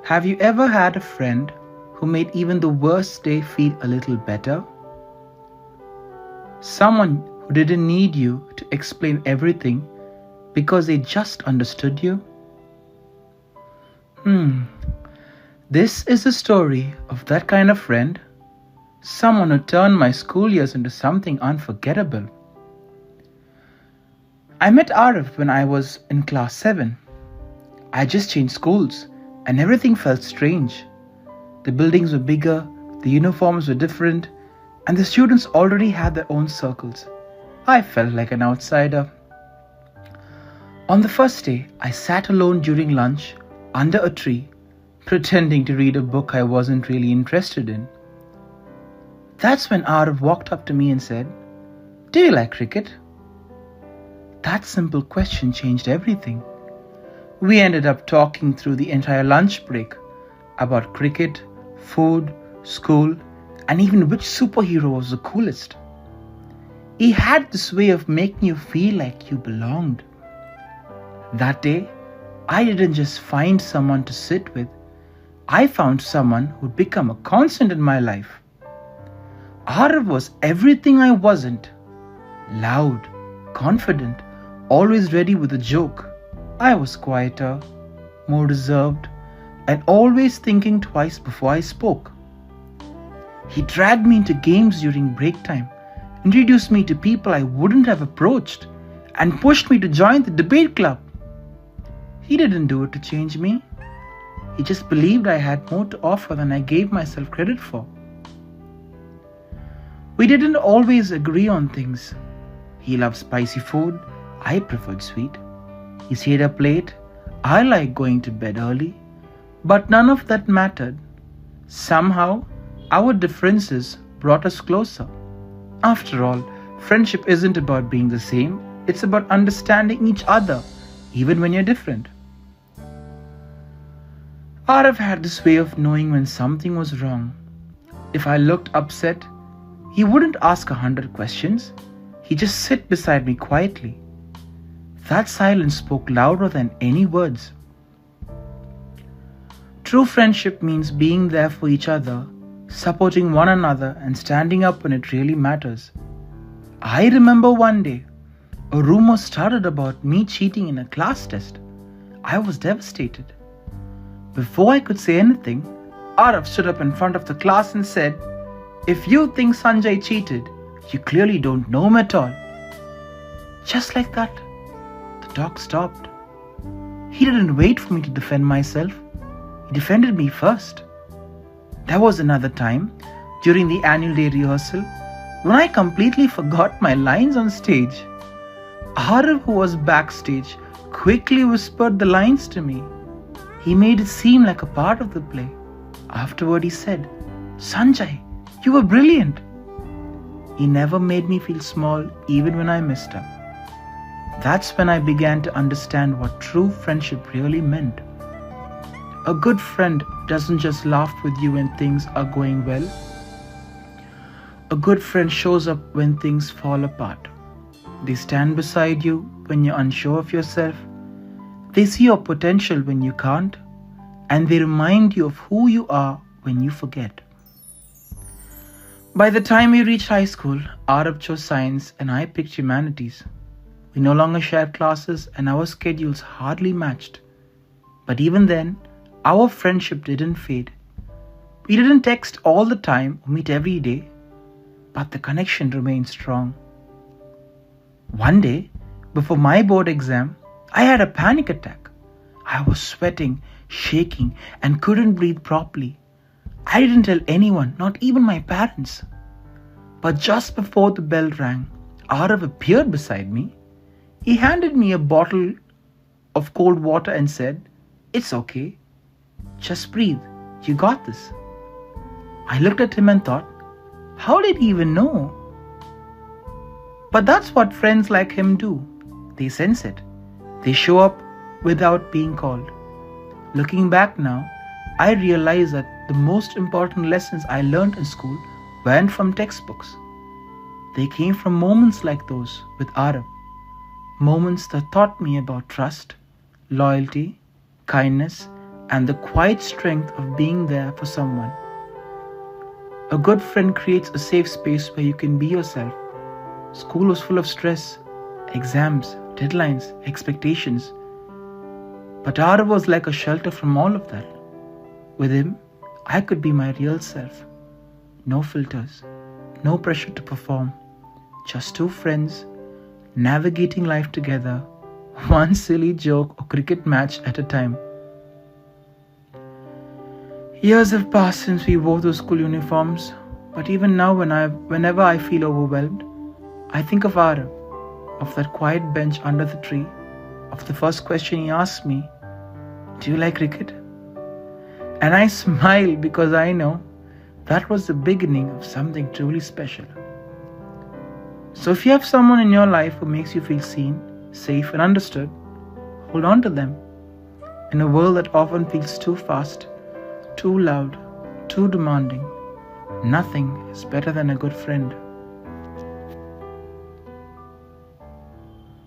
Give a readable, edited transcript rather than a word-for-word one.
Have you ever had a friend who made even the worst day feel a little better? Someone who didn't need you to explain everything because they just understood you? This is the story of that kind of friend, someone who turned my school years into something unforgettable. I met Arif when I was in class 7. I just changed schools and everything felt strange. The buildings were bigger, the uniforms were different, and the students already had their own circles. I felt like an outsider. On the first day, I sat alone during lunch under a tree, pretending to read a book I wasn't really interested in. That's when Arif walked up to me and said, "Do you like cricket?" That simple question changed everything. We ended up talking through the entire lunch break about cricket, food, school, and even which superhero was the coolest. He had this way of making you feel like you belonged. That day, I didn't just find someone to sit with, I found someone who'd become a constant in my life. Arif was everything I wasn't. Loud, confident, always ready with a joke. I was quieter, more reserved, and always thinking twice before I spoke. He dragged me into games during break time, introduced me to people I wouldn't have approached, and pushed me to join the debate club. He didn't do it to change me. He just believed I had more to offer than I gave myself credit for. We didn't always agree on things. He loved spicy food, I preferred sweet. He stayed up late, I liked going to bed early. But none of that mattered. Somehow, our differences brought us closer. After all, friendship isn't about being the same, it's about understanding each other, even when you're different. Arif had this way of knowing when something was wrong. If I looked upset, he wouldn't ask 100 questions. He'd just sit beside me quietly. That silence spoke louder than any words. True friendship means being there for each other, supporting one another, and standing up when it really matters. I remember one day, a rumor started about me cheating in a class test. I was devastated. Before I could say anything, Arif stood up in front of the class and said, "If you think Sanjay cheated, you clearly don't know him at all." Just like that, the talk stopped. He didn't wait for me to defend myself. He defended me first. There was another time, during the annual day rehearsal, when I completely forgot my lines on stage. Arif, who was backstage, quickly whispered the lines to me. He made it seem like a part of the play. Afterward he said, "Sanjay, you were brilliant." He never made me feel small even when I messed up. That's when I began to understand what true friendship really meant. A good friend doesn't just laugh with you when things are going well. A good friend shows up when things fall apart. They stand beside you when you're unsure of yourself. They see your potential when you can't, and they remind you of who you are when you forget. By the time we reached high school, Arif chose science and I picked humanities. We no longer shared classes and our schedules hardly matched. But even then, our friendship didn't fade. We didn't text all the time or meet every day, but the connection remained strong. One day, before my board exam, I had a panic attack. I was sweating, shaking, and couldn't breathe properly. I didn't tell anyone, not even my parents. But just before the bell rang, Arif appeared beside me. He handed me a bottle of cold water and said, "It's okay. Just breathe. You got this." I looked at him and thought, how did he even know? But that's what friends like him do. They sense it. They show up without being called. Looking back now, I realize that the most important lessons I learned in school weren't from textbooks. They came from moments like those with Arif. Moments that taught me about trust, loyalty, kindness, and the quiet strength of being there for someone. A good friend creates a safe space where you can be yourself. School was full of stress, exams, deadlines, expectations. But Arav was like a shelter from all of that. With him, I could be my real self. No filters, no pressure to perform. Just two friends, navigating life together, one silly joke or cricket match at a time. Years have passed since we wore those school uniforms, but even now whenever I feel overwhelmed, I think of Arav, of that quiet bench under the tree, of the first question he asked me, "Do you like cricket?" And I smile because I know that was the beginning of something truly special. So if you have someone in your life who makes you feel seen, safe and understood, hold on to them. In a world that often feels too fast, too loud, too demanding, nothing is better than a good friend.